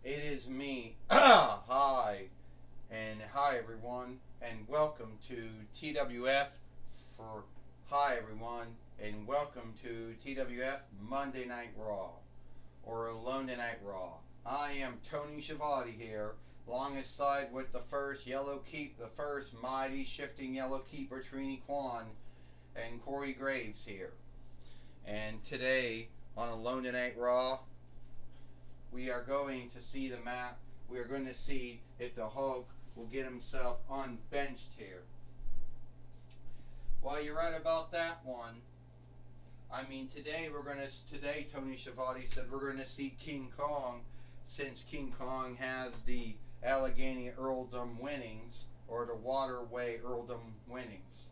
It is me. Hi. And hi, everyone. And welcome to TWF for Hi, everyone. And welcome to TWF Monday Night Raw or Alone Tonight Raw. I am Tony Schiavone here, alongside with the first mighty shifting yellow keeper, Trini Kwan, and Corey Graves here. And today on Alone Tonight Raw, we are going to see the map. We are going to see if the Hulk will get himself unbenched here. Well, you're right about that one. Today Tony Schiavone said we're gonna see King Kong, since King Kong has the Allegheny Earldom winnings or the Waterway Earldom winnings.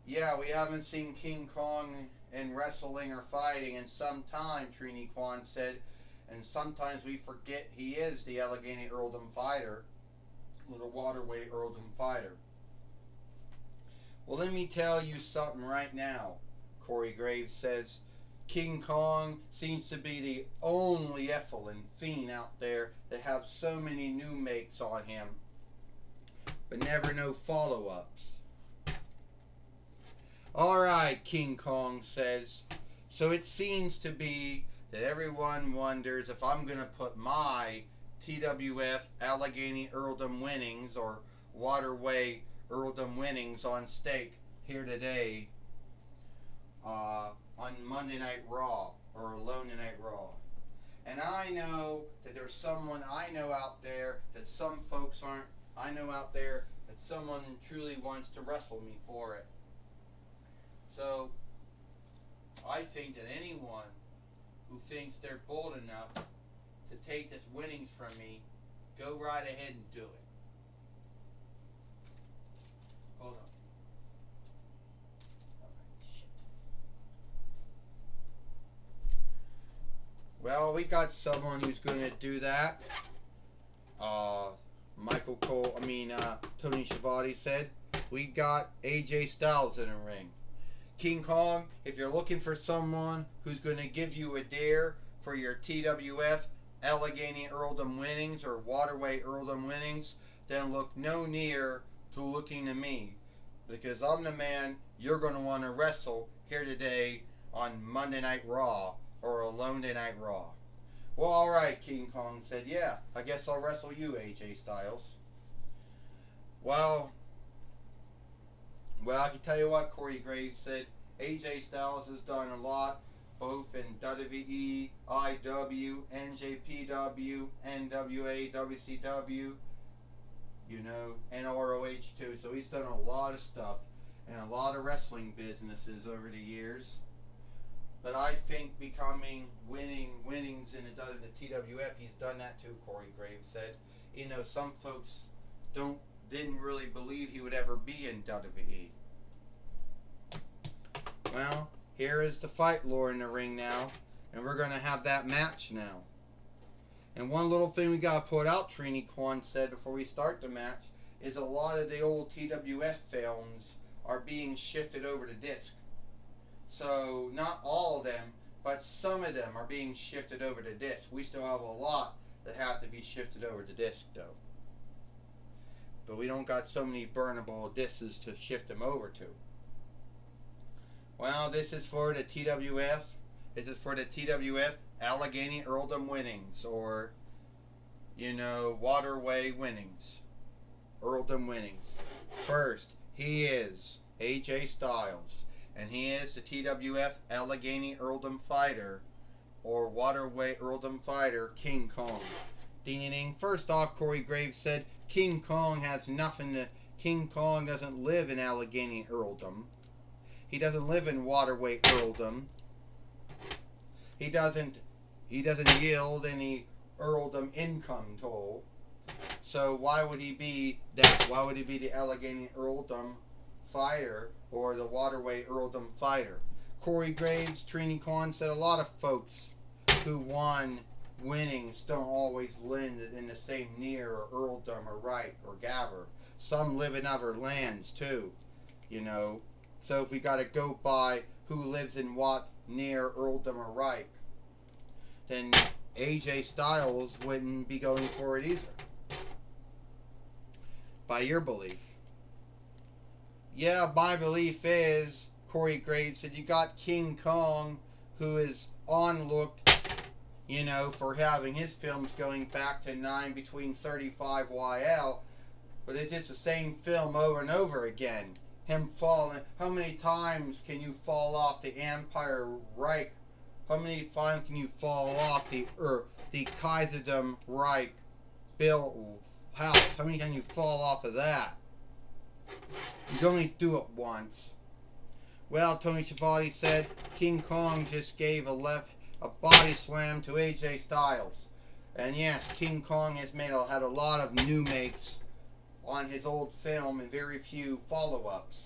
Yeah, we haven't seen King Kong in wrestling or fighting in some time, Trini Kwan said, and sometimes we forget he is the Allegheny Earldom fighter, little Waterway Earldom fighter. Well, let me tell you something right now, Corey Graves says. King Kong seems to be the only Effelin fiend out there that have so many new makes on him, but never no follow-ups. Alright, King Kong says. So it seems to be that everyone wonders if I'm going to put my TWF Allegheny Earldom winnings or Waterway Earldom winnings on stake here today on Monday Night Raw or Alone Tonight Raw. And I know that there's someone I know out there that some folks aren't. I know out there that someone truly wants to wrestle me for it. So I think that anyone who thinks they're bold enough to take this winnings from me, go right ahead and do it. Hold on. Well, we got someone who's going to do that. Tony Schiavone said, we got AJ Styles in the ring. King Kong, if you're looking for someone who's going to give you a dare for your TWF Allegheny Earldom winnings or Waterway Earldom winnings, then look no near to looking to me, because I'm the man you're going to want to wrestle here today on Monday Night Raw or Alone Tonight Raw. Well, alright, King Kong said, yeah, I guess I'll wrestle you, AJ Styles. Well, I can tell you what, Corey Graves said. AJ Styles has done a lot, both in WWE, IW, NJPW, NWA, WCW, and ROH too. So he's done a lot of stuff and a lot of wrestling businesses over the years. But I think winnings in the TWF, he's done that too, Corey Graves said. Some folks didn't really believe he would ever be in WWE. Well, here is the fight lore in the ring now, and we're going to have that match now. And one little thing we got to put out, Trini Kwan said before we start the match, is a lot of the old TWF films are being shifted over to disc. So, not all of them, but some of them are being shifted over to disc. We still have a lot that have to be shifted over to disc, though. But we don't got so many burnable discs to shift them over to. Well, this is for the TWF. This is for the TWF Allegheny Earldom winnings, or, Waterway winnings. Earldom winnings. First, he is AJ Styles, and he is the TWF Allegheny Earldom fighter, or Waterway Earldom fighter, King Kong. Ding ding ding. First off, Corey Graves said King Kong doesn't live in Allegheny Earldom. He doesn't live in Waterway Earldom. He doesn't yield any Earldom income toll. So why would he be the Allegheny Earldom fighter or the Waterway Earldom fighter? Corey Graves, Trini Kwan said a lot of folks who won winnings don't always live in the same near or Earldom or Reich or Gabber. Some live in other lands too, So if we got to go by who lives in what near Earldom or Reich, then AJ Styles wouldn't be going for it either. By your belief. Yeah, my belief is, Corey Graves said, you got King Kong, who is onlooked, for having his films going back to 9 between 35 YL, but it's just the same film over and over again. Him falling. How many times can you fall off the Empire Reich? How many times can you fall off the Kaiserdom Reich built house? How many times can you fall off of that? You can only do it once. Well, Tony Schiavone said King Kong just gave a body slam to AJ Styles. And yes, King Kong has had a lot of new makes on his old film and very few follow-ups.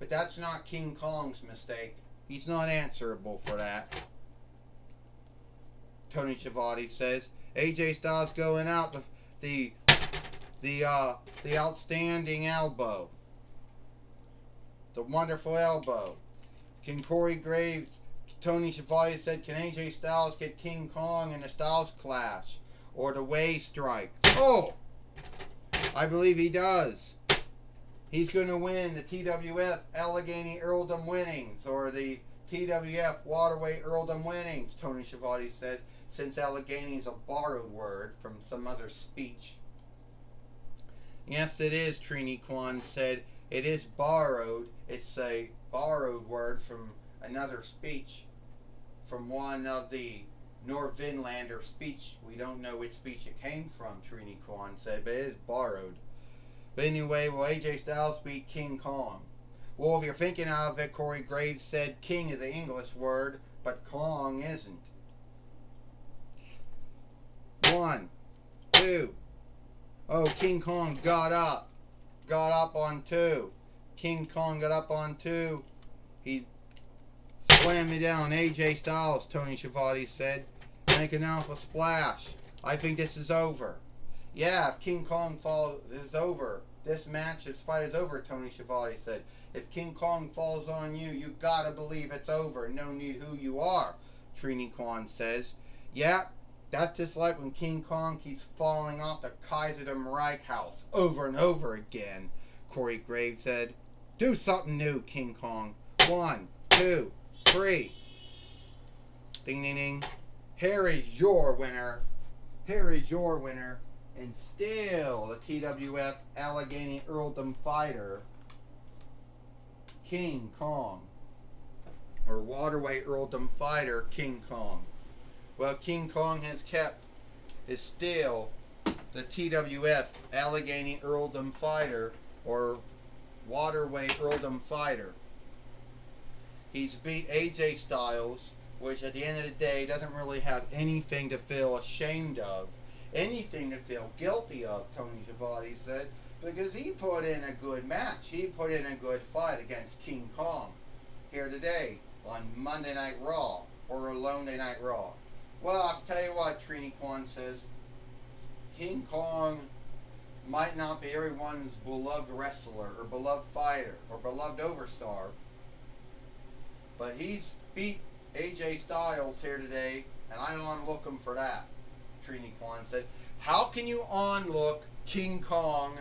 But that's not King Kong's mistake. He's not answerable for that. Tony Schiavone says AJ Styles going out the outstanding elbow. The wonderful elbow. Can Corey Graves, Tony Schiavone said, can AJ Styles get King Kong in a Styles Clash? Or the Way Strike? Oh! I believe he does. He's going to win the TWF Allegheny Earldom winnings, or the TWF Waterway Earldom winnings, Tony Schiavone said, since Allegheny is a borrowed word from some other speech. Yes, it is, Trini Kwan said. It is borrowed. It's a borrowed word from another speech, from one of the Nordvinlander speech. We don't know which speech it came from, Trini Kwan said, but it is borrowed. But anyway, will AJ Styles beat King Kong? Well, if you're thinking of it, Corey Graves said King is the English word, but Kong isn't. 1, 2. Oh, King Kong got up. Got up on 2. King Kong got up on 2. He slammed me down. AJ Styles, Tony Schiavone said. Making out a splash. I think this is over. Yeah, if King Kong falls, this is over. This match, this fight is over, Tony Schiavone said. If King Kong falls on you, you gotta believe it's over. No need who you are, Trini Kwan says. Yeah, that's just like when King Kong keeps falling off the Kaiserdom Reich house over and over again, Corey Graves said. Do something new, King Kong. 1, 2, 3. Ding, ding, ding. Here is your winner. Here is your winner. And still the TWF Allegheny Earldom fighter, King Kong. Or Waterway Earldom fighter, King Kong. Well, King Kong is still the TWF Allegheny Earldom fighter, or Waterway Earldom fighter. He's beat AJ Styles, which at the end of the day doesn't really have anything to feel ashamed of, anything to feel guilty of, Tony Schiavone said, because he put in a good match. He put in a good fight against King Kong here today on Monday Night Raw, or Monday Night Raw. Well, I'll tell you what, Trini Kwan says, King Kong might not be everyone's beloved wrestler, or beloved fighter, or beloved overstar, but he's beat AJ Styles here today, and I onlook him for that, Trini Kwan said. How can you onlook King Kong,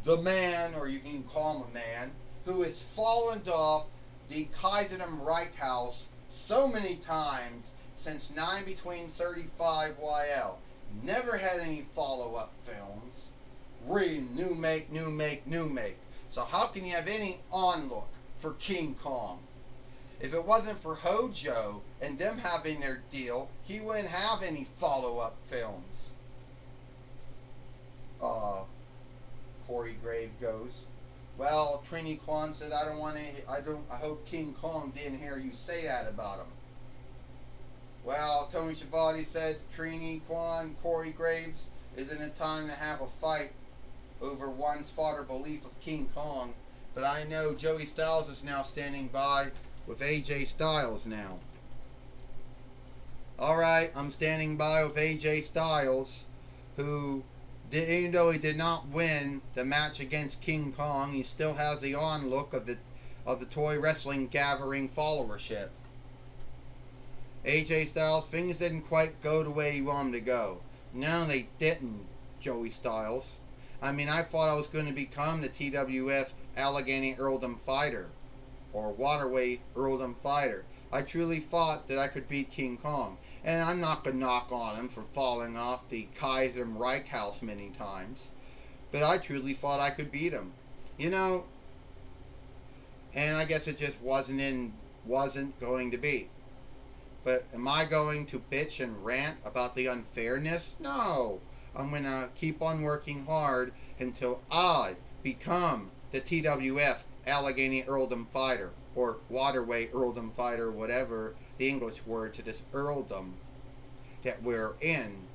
the man, or you can call him a man, who has fallen off the Kaiserdom Reich house so many times since 9 between 35 YL. Never had any follow-up films. New make. So how can you have any onlook for King Kong? If it wasn't for Hojo and them having their deal, he wouldn't have any follow-up films. Corey Grave goes, well, Trini Kwan said, I hope King Kong didn't hear you say that about him. Well, Tony Schiavone said, Trini Kwan, Corey Graves, isn't it time to have a fight over one's fodder belief of King Kong? But I know Joey Styles is now standing by with AJ Styles now. Alright, I'm standing by with AJ Styles, who, even though he did not win the match against King Kong, he still has the onlook of the Toy Wrestling Gathering followership. AJ Styles, things didn't quite go the way you want them to go. No, they didn't, Joey Styles. I mean, I thought I was going to become the TWF Allegheny Earldom fighter, or Waterway Earldom fighter. I truly thought that I could beat King Kong. And I'm not going to knock on him for falling off the Kaiser Reich House many times. But I truly thought I could beat him. You know, and I guess it just wasn't going to be. But am I going to bitch and rant about the unfairness? No. I'm going to keep on working hard until I become the TWF Allegheny Earldom fighter, or Waterway Earldom fighter, whatever the English word to this earldom that we're in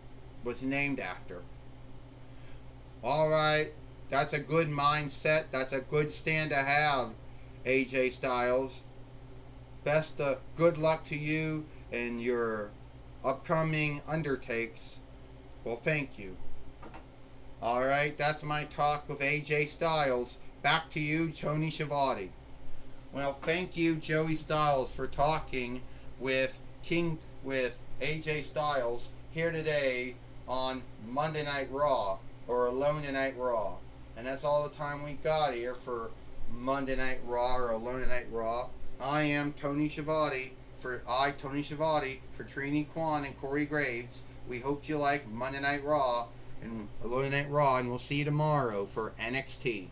was named after. Alright, that's a good mindset. That's a good stand to have, AJ Styles. Best of good luck to you and your upcoming undertakes. Well, thank you. Alright, that's my talk with AJ Styles. Back to you, Tony Schiavone. Well, thank you, Joey Styles, for talking with AJ Styles here today on Monday Night Raw, or Alone Tonight Raw. And that's all the time we got here for Monday Night Raw or Alone Tonight Raw. I am Tony Schiavone for Trini Kwan and Corey Graves. We hope you like Monday Night Raw and Monday Night Raw, and we'll see you tomorrow for NXT.